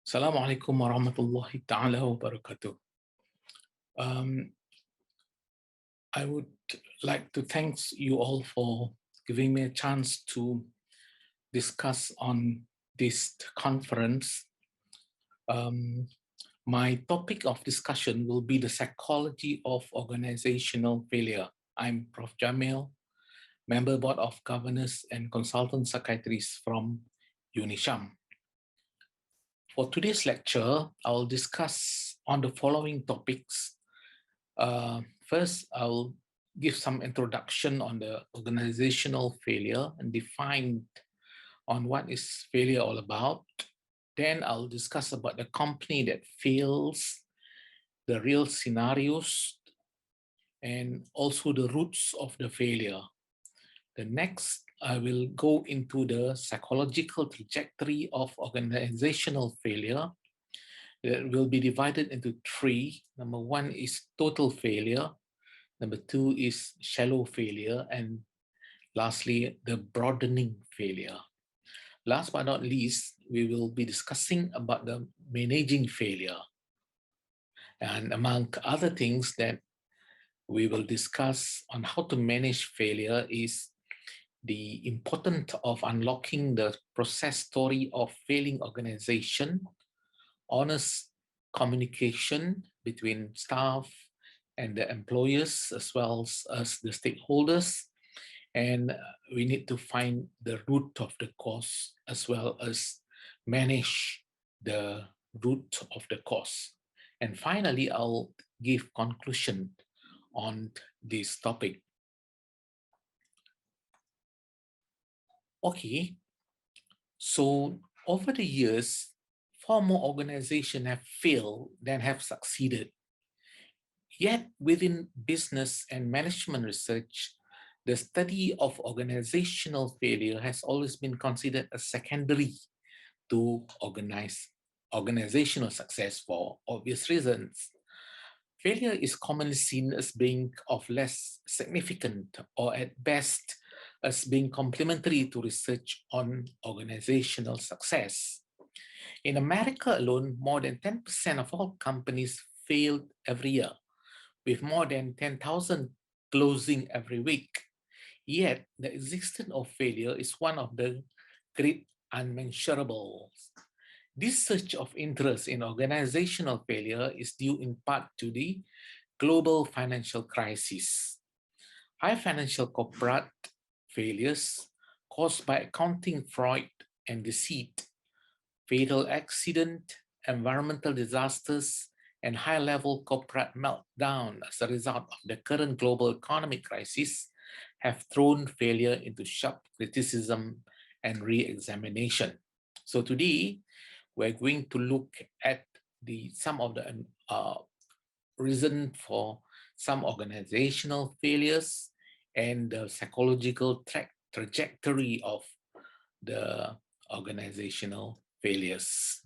Assalamualaikum warahmatullahi ta'ala wabarakatuh. I would like to thank you all for giving me a chance to discuss on this conference. My topic of discussion will be the psychology of organizational failure. I'm Prof. Jamil, Member Board of Governors and Consultant Secretaries from UniSHAMS. For today's lecture, I'll discuss on the following topics. First, I'll give some introduction on the organizational failure and define on what is failure all about. Then I'll discuss about the company that fails, the real scenarios, and also the roots of the failure. The next, I will go into the psychological trajectory of organizational failure. It will be divided into three. Number one is total failure. Number two is shallow failure. And lastly, the broadening failure. Last but not least, we will be discussing about the managing failure. And among other things that we will discuss on how to manage failure is the importance of unlocking the process story of failing organization, honest communication between staff and the employers as well as the stakeholders. And we need to find the root of the cause as well as manage the root of the cause. And finally, I'll give conclusion on this topic. Okay, so over the years, far more organizations have failed than have succeeded. Yet within business and management research, the study of organizational failure has always been considered as secondary to organizational success for obvious reasons. Failure is commonly seen as being of less significant or at best as being complementary to research on organizational success. In America alone, more than 10% of all companies failed every year, with more than 10,000 closing every week. Yet, the existence of failure is one of the great unmentionables. This surge of interest in organizational failure is due in part to the global financial crisis. High financial corporate failures caused by accounting fraud and deceit, fatal accident, environmental disasters, and high-level corporate meltdown as a result of the current global economic crisis have thrown failure into sharp criticism and re-examination. So today, we're going to look at some of the reason for some organizational failures and the psychological trajectory of the organizational failures.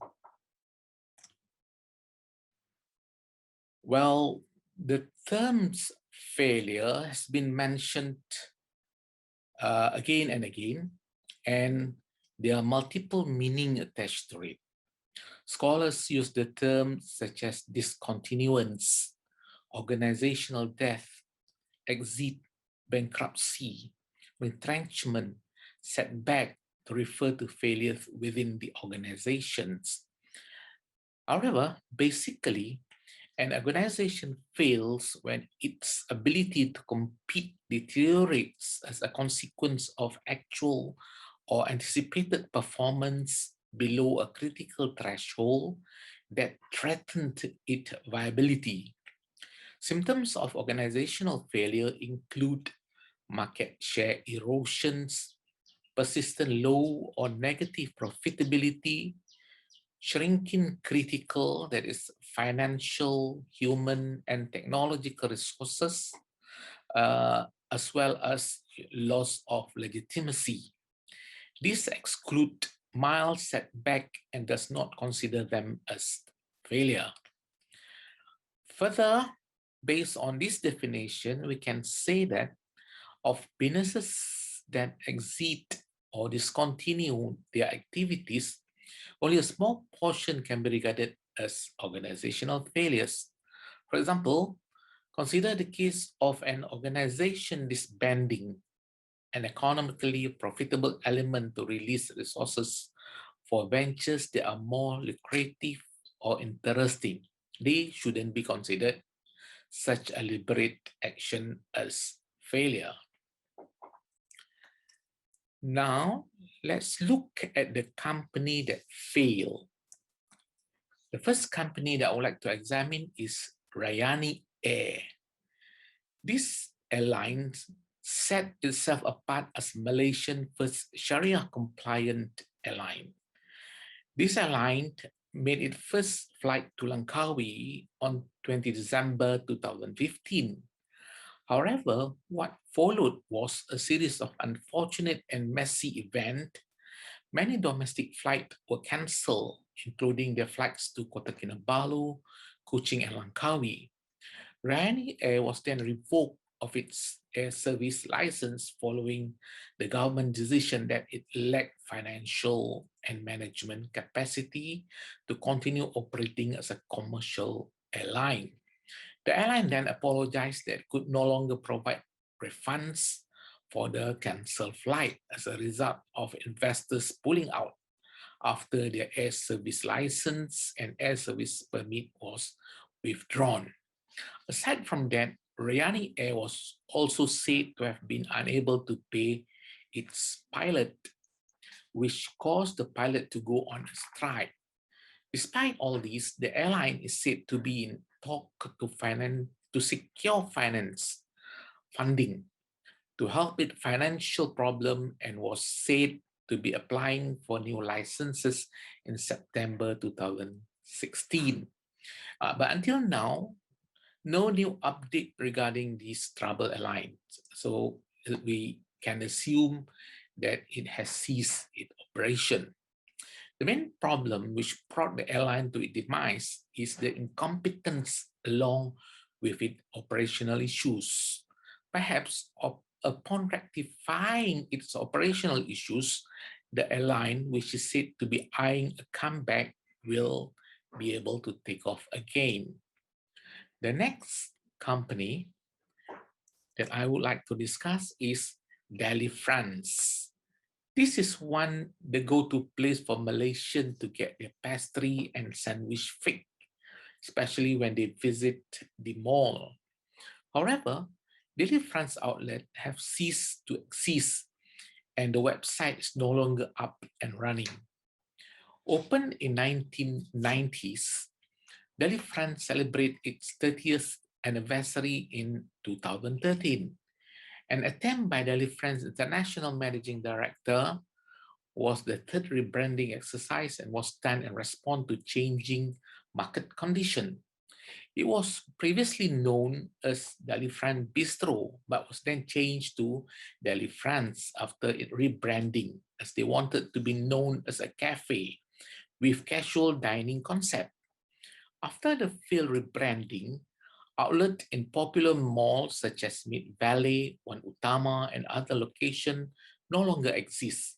Well, the terms failure has been mentioned again and again, and there are multiple meanings attached to it. Scholars use the terms such as discontinuance, organizational death, exit, bankruptcy, retrenchment, setback to refer to failures within the organizations. However, basically, an organization fails when its ability to compete deteriorates as a consequence of actual or anticipated performance below a critical threshold that threatened its viability. Symptoms of organizational failure include market share erosions, persistent low or negative profitability, shrinking critical, that is financial, human, and technological resources, as well as loss of legitimacy. These exclude mild setback and does not consider them as failure. Further, based on this definition, we can say that of businesses that exit or discontinue their activities, Only a small portion can be regarded as organizational failures. For example, consider the case of an organization disbanding an economically profitable element to release resources for ventures that are more lucrative or interesting. They shouldn't be considered such a deliberate action as failure. Now, let's look at the company that failed. The first company that I would like to examine is Rayani Air. This airline set itself apart as Malaysian first Sharia-compliant airline. This airline made its first flight to Langkawi on 20 December 2015. However, what followed was a series of unfortunate and messy events. Many domestic flights were cancelled, including their flights to Kota Kinabalu, Kuching, and Langkawi. Rayani Air was then revoked of its air service license following the government decision that it lacked financial and management capacity to continue operating as a commercial airline. The airline then apologized that it could no longer provide refunds for the cancelled flight as a result of investors pulling out after their air service license and air service permit was withdrawn. Aside from that, Rayani Air was also said to have been unable to pay its pilot, which caused the pilot to go on a strike. Despite all this, the airline is said to be in talk to secure finance funding to help it financial problem and was said to be applying for new licenses in September 2016. But until now, no new update regarding this trouble airline. So we can assume that it has ceased its operation. The main problem which brought the airline to its demise is the incompetence along with its operational issues. Perhaps upon rectifying its operational issues, the airline, which is said to be eyeing a comeback, will be able to take off again. The next company that I would like to discuss is Delhi, France. This is the go-to place for Malaysians to get their pastry and sandwich fix, especially when they visit the mall. However, Delhi France outlet have ceased to exist and the website is no longer up and running. Opened in 1990s, Delhi France celebrated its 30th anniversary in 2013. An attempt by Delhi France International Managing Director was the third rebranding exercise and was done in response to changing market condition. It was previously known as Delhi France Bistro, but was then changed to Delhi France after its rebranding, as they wanted to be known as a cafe with casual dining concept. After the failed rebranding, outlets in popular malls such as Mid Valley, One Utama, and other locations no longer exist.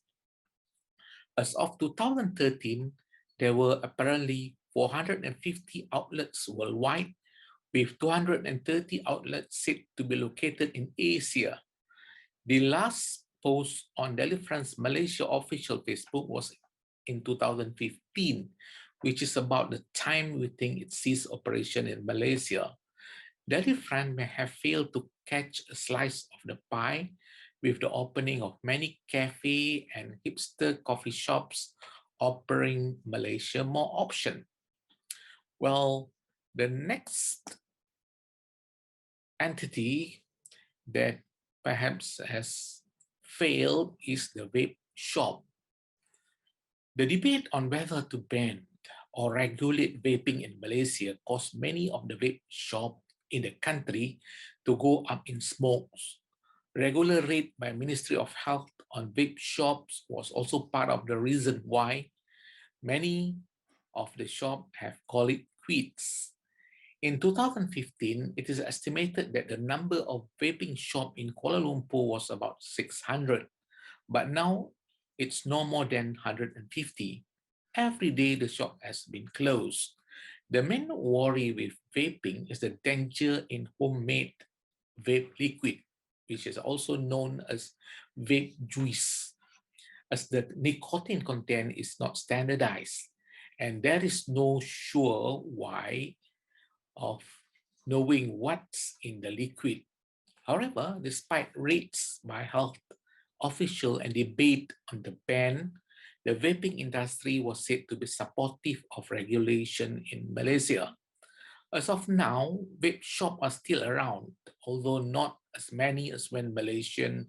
As of 2013, there were apparently 450 outlets worldwide, with 230 outlets said to be located in Asia. The last post on Delhi France Malaysia official Facebook was in 2015, which is about the time we think it ceased operation in Malaysia. Delhi France may have failed to catch a slice of the pie with the opening of many cafe and hipster coffee shops offering Malaysia more options. Well, the next entity that perhaps has failed is the vape shop. The debate on whether to ban or regulate vaping in Malaysia caused many of the vape shops in the country to go up in smokes. Regular raid by Ministry of Health on vape shops was also part of the reason why many of the shops have called it quits. In 2015, it is estimated that the number of vaping shops in Kuala Lumpur was about 600, but now it's no more than 150. Every day the shop has been closed. The main worry with vaping is the danger in homemade vape liquid, which is also known as vape juice, as the nicotine content is not standardized and there is no sure way of knowing what's in the liquid. However, despite raids by health officials and debate on the ban, the vaping industry was said to be supportive of regulation in Malaysia. As of now, vape shops are still around, although not as many as when Malaysians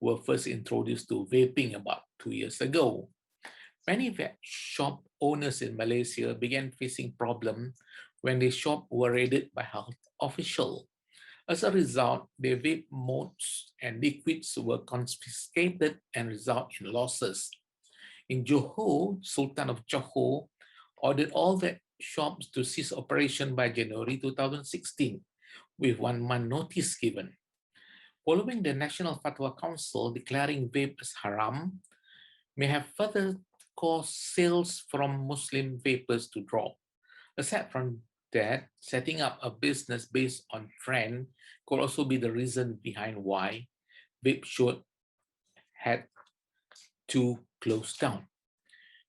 were first introduced to vaping about 2 years ago. Many vape shop owners in Malaysia began facing problems when their shop were raided by health officials. As a result, their vape modes and liquids were confiscated and result in losses. In Johor, Sultan of Johor ordered all the shops to cease operation by January 2016, with 1 month notice given. Following the National Fatwa Council declaring vape as haram, may have further caused sales from Muslim vapers to drop. Aside from that, setting up a business based on trend could also be the reason behind why vape shop had to close down.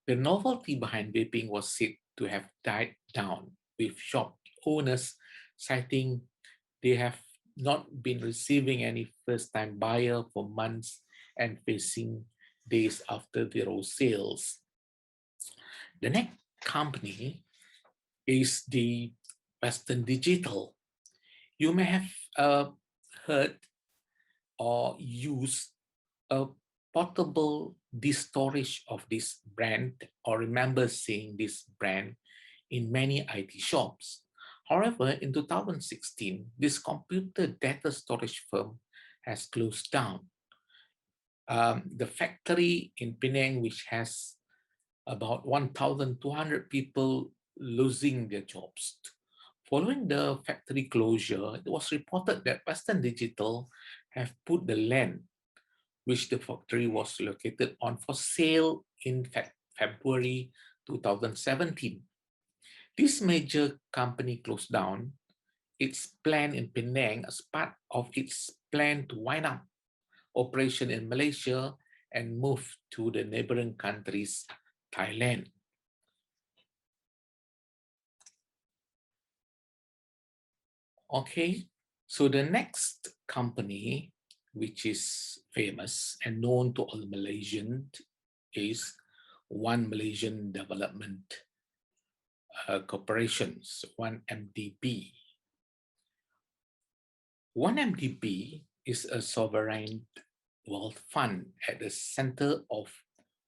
The novelty behind vaping was said to have died down, with shop owners citing they have not been receiving any first-time buyer for months and facing days after zero sales. The next company is the Western Digital. You may have heard or used a portable disk storage of this brand or remember seeing this brand in many IT shops. However, in 2016, this computer data storage firm has closed down. The factory in Penang, which has about 1,200 people losing their jobs. Following the factory closure, it was reported that Western Digital have put the land which the factory was located on for sale in February 2017. This major company closed down its plant in Penang as part of its plan to wind up operation in Malaysia and move to the neighboring countries, Thailand. Okay, so the next company, which is famous and known to all Malaysians, is One Malaysian Development Corporations, 1MDB. 1MDB is a sovereign wealth fund at the center of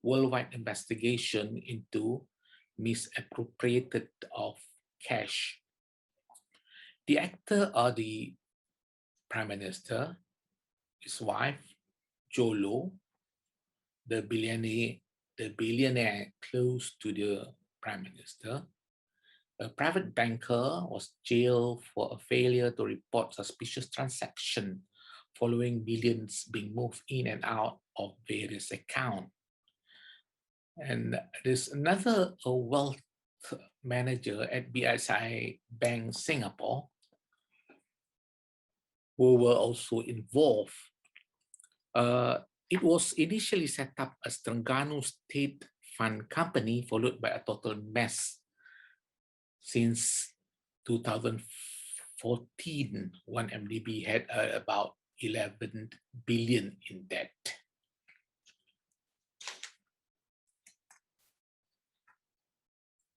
worldwide investigation into misappropriated of cash. The actor or the prime minister, his wife, Jolo, the billionaire close to the prime minister. A private banker was jailed for a failure to report suspicious transaction following billions being moved in and out of various accounts. And there's another wealth manager at BSI Bank Singapore who were also involved. It was initially set up as Terengganu State Fund Company, followed by a total mess. Since 2014, 1MDB had about 11 billion in debt.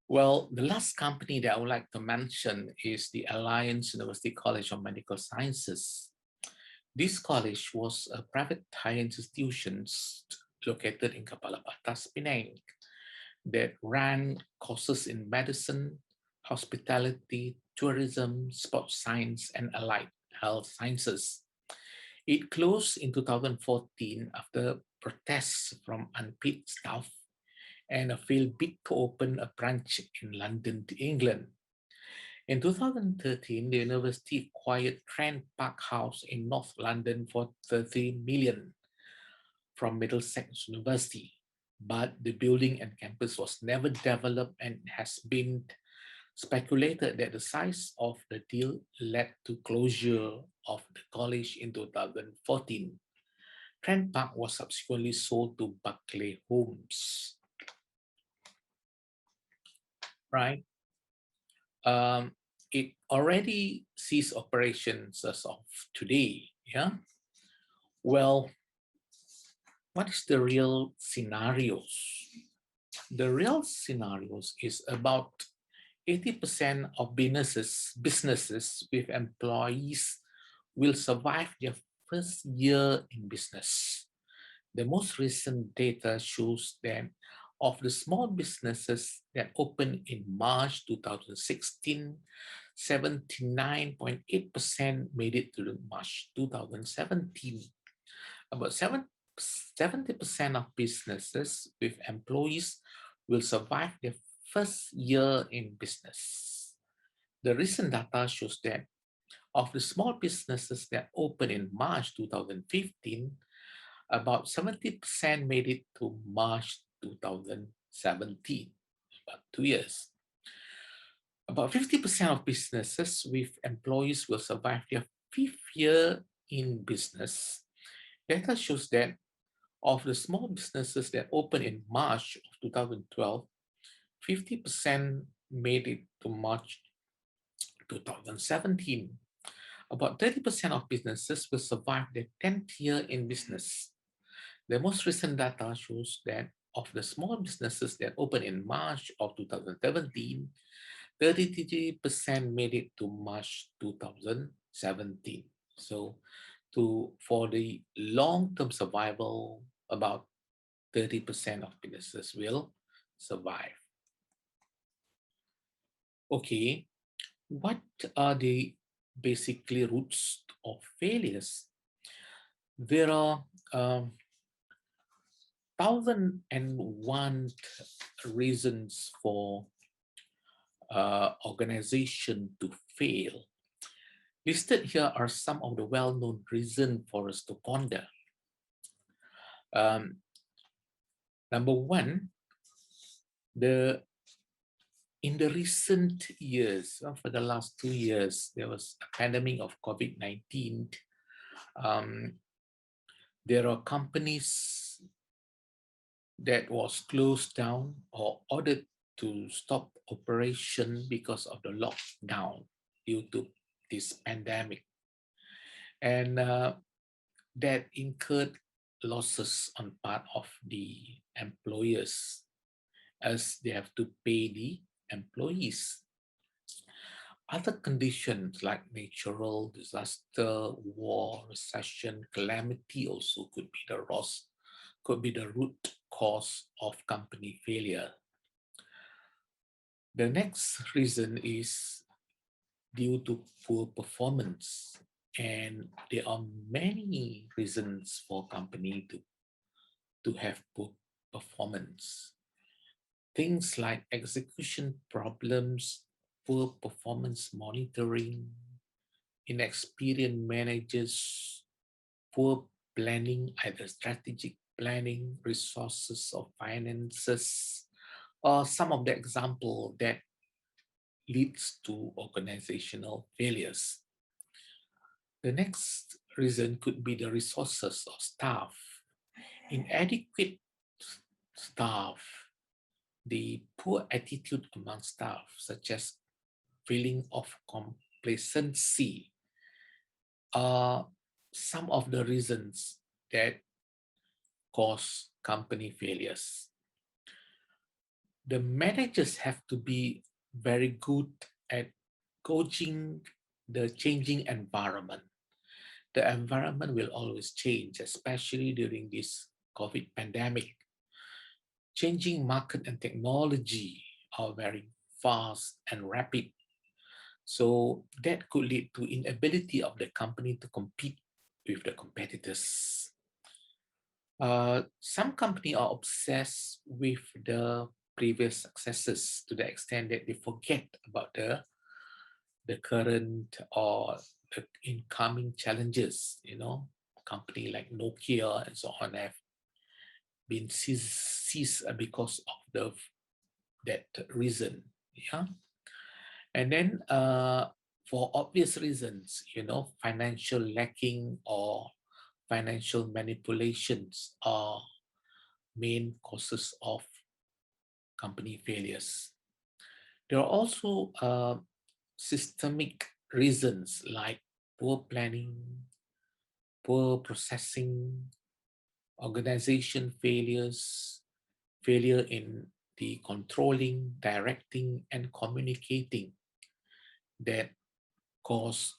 Well, the last company that I would like to mention is the Alliance University College of Medical Sciences. This college was a private higher institution located in Kepala Batas, Penang, that ran courses in medicine, hospitality, tourism, sports science, and allied health sciences. It closed in 2014 after protests from unpaid staff and a failed bid to open a branch in London, England. In 2013, the university acquired Trent Park House in North London for 30 million from Middlesex University. but the building and campus was never developed and has been speculated that the size of the deal led to closure of the college in 2014. Trent Park was subsequently sold to Buckley Homes, right? Um, it already ceased operations as of today, yeah? Well, what is the real scenarios? The real scenarios is about 80% of businesses with employees will survive their first year in business. The most recent data shows that of the small businesses that opened in March 2016, 79.8% made it to March 2017. About 70% of businesses with employees will survive their first year in business. The recent data shows that of the small businesses that opened in March 2015, about 70% made it to March 2017, about 2 years. About 50% of businesses with employees will survive their fifth year in business. Data shows that of the small businesses that opened in March of 2012, 50% made it to March 2017. About 30% of businesses will survive their 10th year in business. The most recent data shows that of the small businesses that opened in March of 2017, 33% made it to March 2017. So for the long-term survival, about 30% of businesses will survive. Okay, what are the basically roots of failures? There are 1,001 reasons for organization to fail. Listed here are some of the well-known reasons for us to ponder. Number one, in the recent years, for the last 2 years, there was a pandemic of COVID-19. There are companies that was closed down or ordered to stop operation because of the lockdown due to this pandemic. And that incurred losses on part of the employers as they have to pay the employees. Other conditions like natural disaster, war, recession, calamity also could be the root cause of company failure. The next reason is due to poor performance. And there are many reasons for company to have poor performance. Things like execution problems, poor performance monitoring, inexperienced managers, poor planning, either strategic planning, resources or finances, or some of the example that leads to organizational failures. The next reason could be the resources of staff. Inadequate staff, the poor attitude among staff, such as feeling of complacency, are some of the reasons that cause company failures. The managers have to be very good at coaching the changing environment. The environment will always change, especially during this COVID pandemic. Changing market and technology are very fast and rapid. So that could lead to inability of the company to compete with the competitors. Some companies are obsessed with the previous successes to the extent that they forget about the current or the incoming challenges. Company like Nokia and so on been ceased because of that reason. Yeah. And then for obvious reasons, financial lacking or financial manipulations are main causes of company failures. There are also systemic reasons like poor planning, poor processing, organization failures, failure in the controlling, directing, and communicating that cause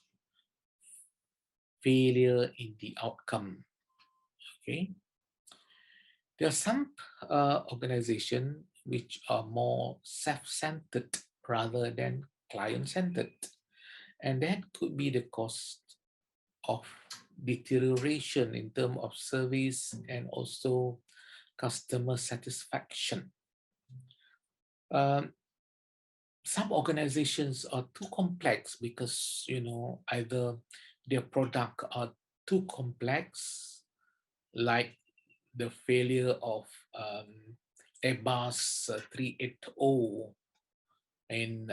failure in the outcome. Okay, there are some organizations which are more self-centered rather than client-centered, and that could be the cause of deterioration in terms of service and also customer satisfaction. Um, some organizations are too complex because either their product are too complex, like the failure of Airbus 380 in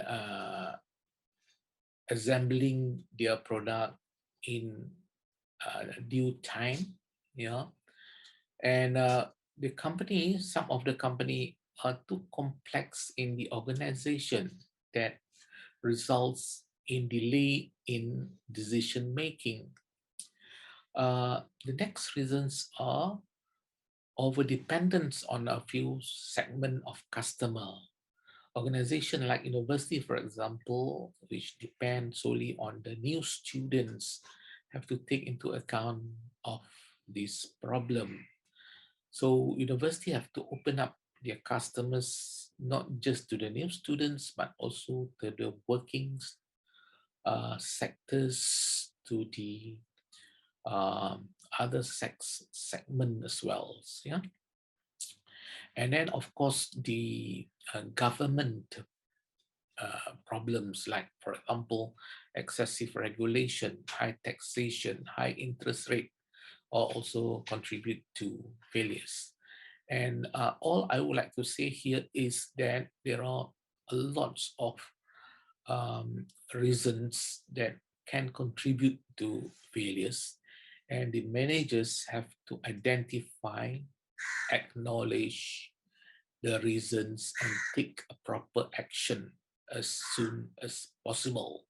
assembling their product in due time, and some of the company are too complex in the organization that results in delay in decision making. The next reasons are overdependence on a few segment of customer. Organization like university, for example, which depend solely on the new students, have to take into account of this problem. So university have to open up their customers not just to the new students, but also to the working sectors, to the other segment as well. Yeah. And then, of course, the government problems, like, for example, excessive regulation, high taxation, high interest rate, or also contribute to failures. And all I would like to say here is that there are a lots of reasons that can contribute to failures, and the managers have to identify, acknowledge the reasons, and take a proper action as soon as possible.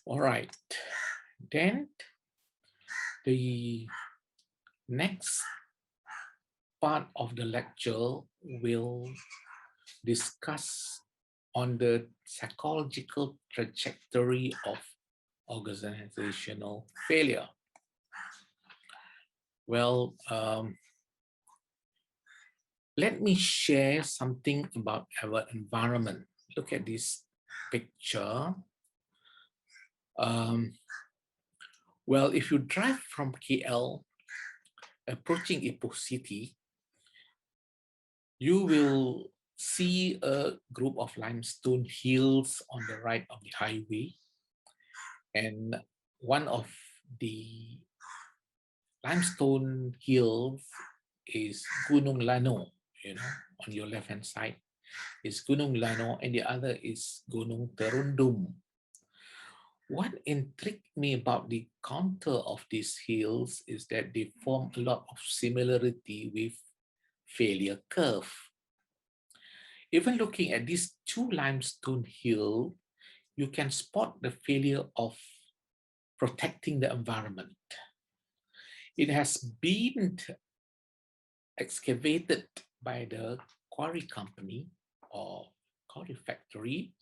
All right, then the next part of the lecture will discuss on the psychological trajectory of organizational failure. Well, let me share something about our environment. Look at this picture. Well, if you drive from KL, approaching Ipoh City, you will see a group of limestone hills on the right of the highway. And one of the limestone hills is Gunung Lano, on your left-hand side is Gunung Lano, and the other is Gunung Terundum. What intrigued me about the contour of these hills is that they form a lot of similarity with failure curve. Even looking at these two limestone hills, you can spot the failure of protecting the environment. It has been excavated by the quarry company or quarry factory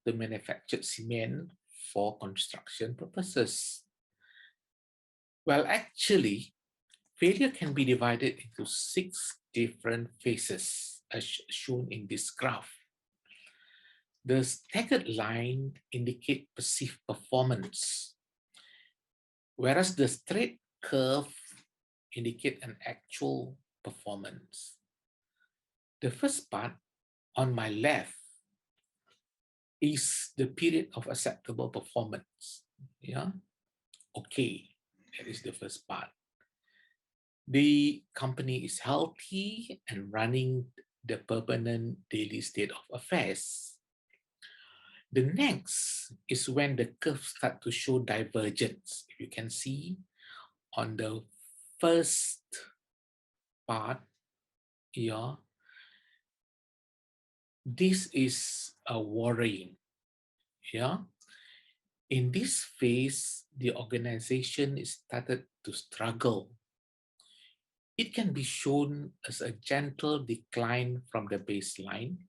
to manufacture cement for construction purposes. Well, actually, failure can be divided into 6 different phases, as shown in this graph. The staggered line indicate perceived performance, whereas the straight curve indicate an actual performance. The first part on my left is the period of acceptable performance. Yeah, okay, that is the first part. The company is healthy and running the permanent daily state of affairs. The next is when the curves start to show divergence. You can see on the first part here, this is a worrying. Yeah. In this phase, the organization is started to struggle. It can be shown as a gentle decline from the baseline.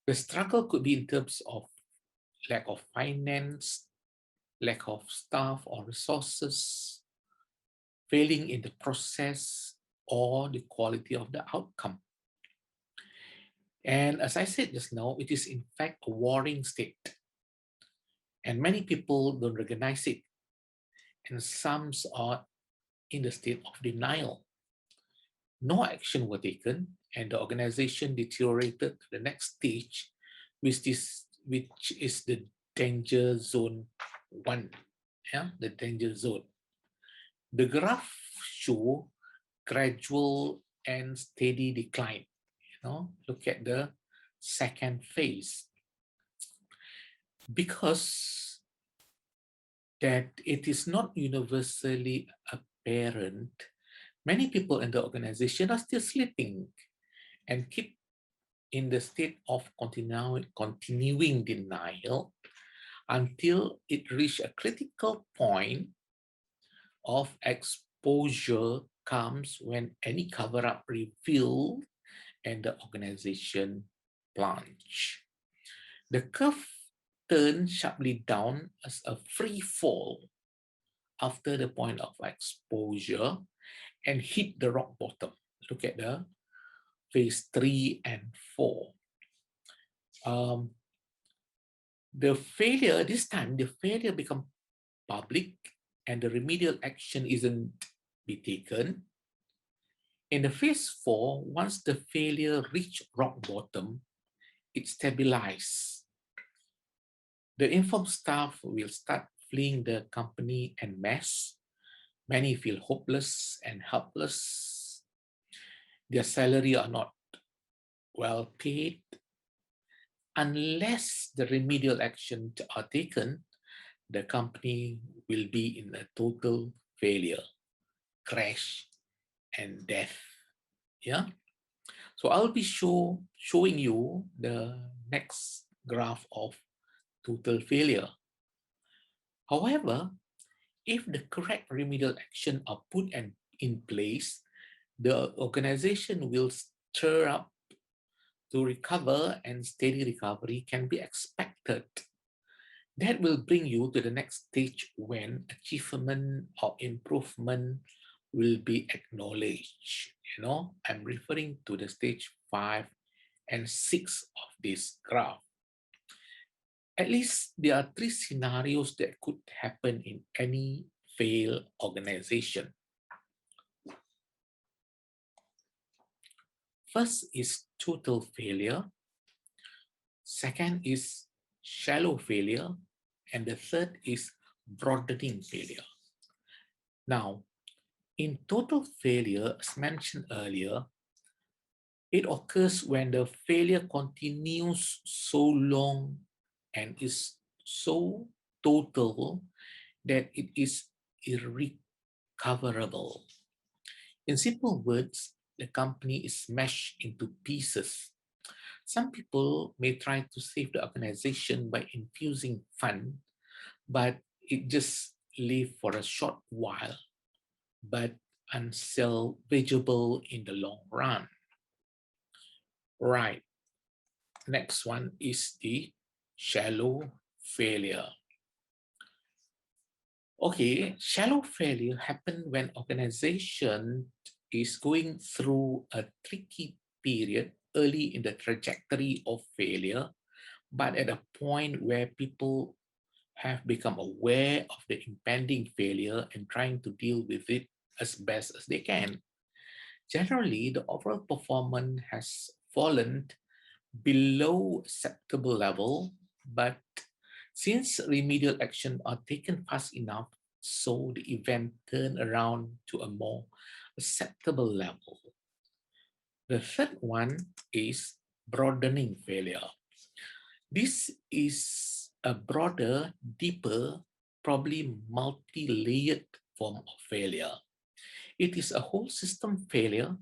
The struggle could be in terms of lack of finance, lack of staff or resources, failing in the process, or the quality of the outcome. And as I said just now, it is in fact a warring state. And many people don't recognize it. And some are in the state of denial. No action was taken, and the organization deteriorated to the next stage, which is the danger zone 1. Yeah, the danger zone. The graph show gradual and steady decline. Look at the second phase. Because that it is not universally apparent, many people in the organization are still sleeping and keep in the state of continuing denial until it reaches a critical point of exposure comes when any cover-up revealed and the organization plunge. The curve turns sharply down as a free fall after the point of exposure and hit the rock bottom. Look at the phase 3 and 4. The failure, this time, the failure become public and the remedial action isn't be taken. In the phase 4, once the failure reached rock bottom, it stabilizes. The informed staff will start fleeing the company en masse. Many feel hopeless and helpless. Their salary are not well paid. Unless the remedial actions are taken, the company will be in a total failure, crash, and death. Yeah. So I'll be showing you the next graph of total failure. However, if the correct remedial action are put in place, the organization will stir up to recover and steady recovery can be expected. That will bring you to the next stage when achievement or improvement will be acknowledged. I'm referring to the stage 5 and 6 of this graph. At least there are 3 scenarios that could happen in any failed organization. First is total failure. Second is shallow failure. And the third is broadening failure. Now, in total failure, as mentioned earlier, it occurs when the failure continues so long and is so total that it is irrecoverable. In simple words, the company is smashed into pieces. Some people may try to save the organization by infusing funds, but it just lives for a short while, but unsalvageable in the long run. Right. Next one is the shallow failure. Okay, shallow failure happens when organization is going through a tricky period early in the trajectory of failure, but at a point where people have become aware of the impending failure and trying to deal with it as best as they can. Generally, the overall performance has fallen below acceptable level, but since remedial action are taken fast enough, so the event turn around to a more acceptable level. The third one is broadening failure. This is a broader, deeper, probably multi-layered form of failure. It is a whole system failure,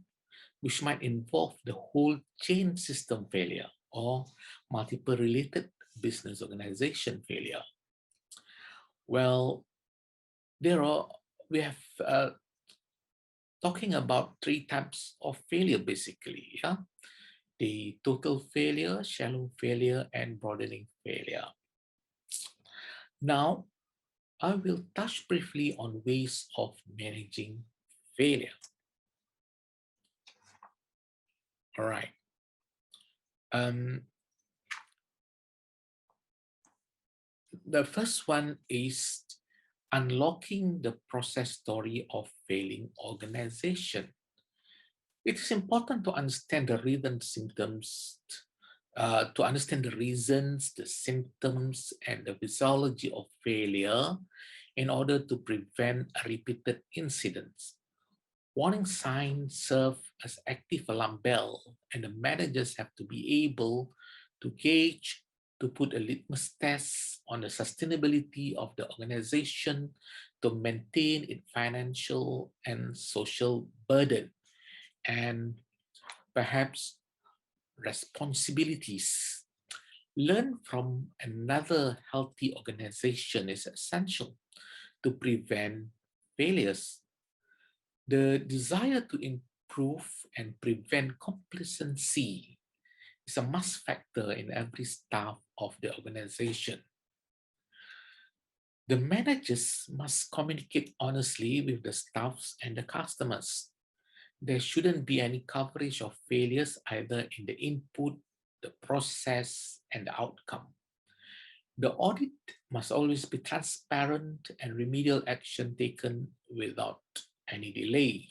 which might involve the whole chain system failure or multiple related business organization failure. Well, there are, we have talking about three types of failure basically, yeah? The total failure, shallow failure, and broadening failure. Now, I will touch briefly on ways of managing failure. All right. The first one is unlocking the process story of failing organization. It is important to understand the to understand the reasons, the symptoms, and the physiology of failure in order to prevent repeated incidents. Warning signs serve as active alarm bell, and the managers have to be able to gauge, to put a litmus test on the sustainability of the organization to maintain its financial and social burden, and perhaps responsibilities. Learn from another healthy organization is essential to prevent failures. The desire to improve and prevent complacency is a must factor in every staff of the organization. The managers must communicate honestly with the staffs and the customers. There shouldn't be any coverage of failures either in the input, the process, and the outcome. The audit must always be transparent and remedial action taken without any delay.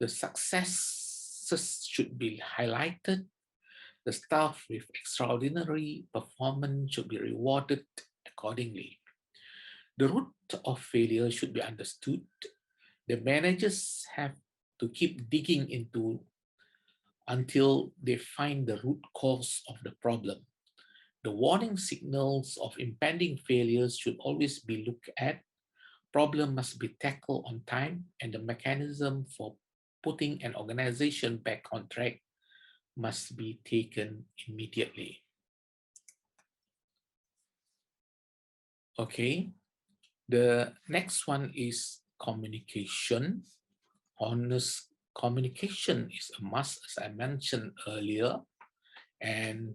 The successes should be highlighted. The staff with extraordinary performance should be rewarded accordingly. The root of failure should be understood. The managers have to keep digging into until they find the root cause of the problem. The warning signals of impending failures should always be looked at. Problem must be tackled on time, and the mechanism for putting an organization back on track must be taken immediately. Okay, the next one is communication. Honest communication is a must, as I mentioned earlier, and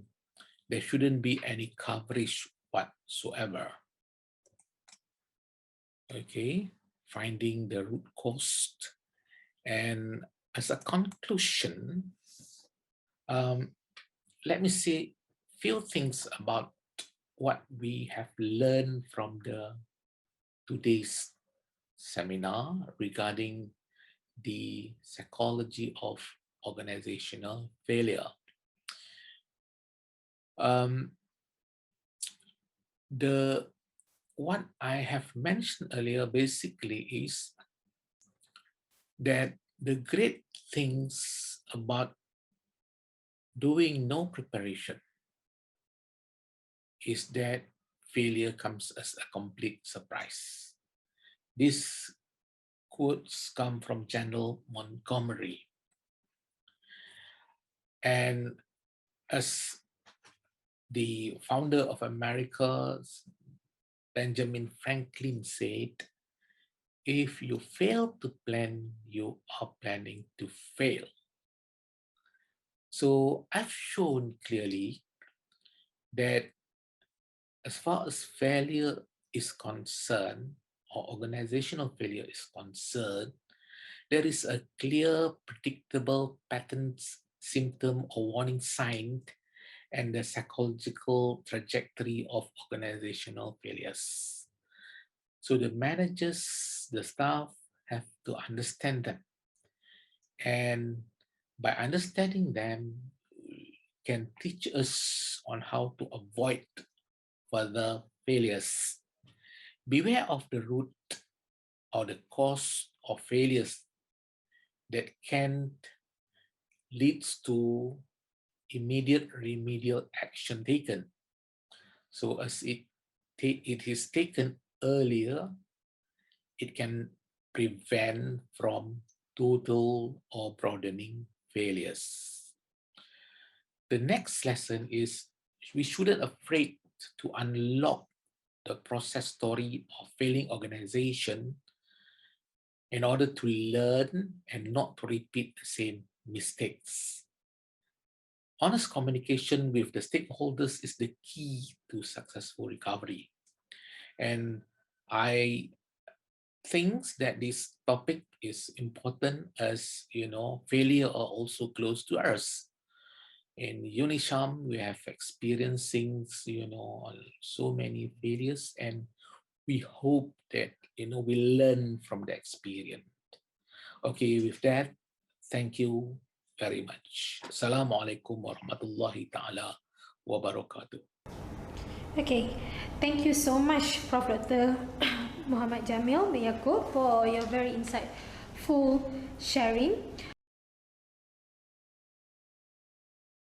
there shouldn't be any coverage whatsoever. Okay, finding the root cause. And as a conclusion, let me say a few things about what we have learned from today's seminar regarding the psychology of organizational failure. What I have mentioned earlier basically is that the great things about doing no preparation is that failure comes as a complete surprise. These quotes come from General Montgomery. And as the founder of America, Benjamin Franklin said, if you fail to plan, you are planning to fail. So I've shown clearly that as far as failure is concerned, or organizational failure is concerned, there is a clear, predictable pattern, symptom, or warning sign, and the psychological trajectory of organizational failures. So the managers, the staff have to understand them. And by understanding them, can teach us on how to avoid further failures. Beware of the root or the cause of failures that can leads to immediate remedial action taken. So as it is taken earlier, it can prevent from total or broadening failures. The next lesson is we shouldn't afraid to unlock the process story of failing organization in order to learn and not to repeat the same mistakes. Honest communication with the stakeholders is the key to successful recovery. And I think that this topic is important as, failure are also close to us. In UniSHAMS, we have experiencing, so many failures, and we hope that, we learn from the experience. Okay, with that, thank you very much. Assalamualaikum warahmatullahi ta'ala wabarakatuh. Okay, thank you so much, Prof. Dr. Muhammad Jamil Yaacob, for your very insightful sharing.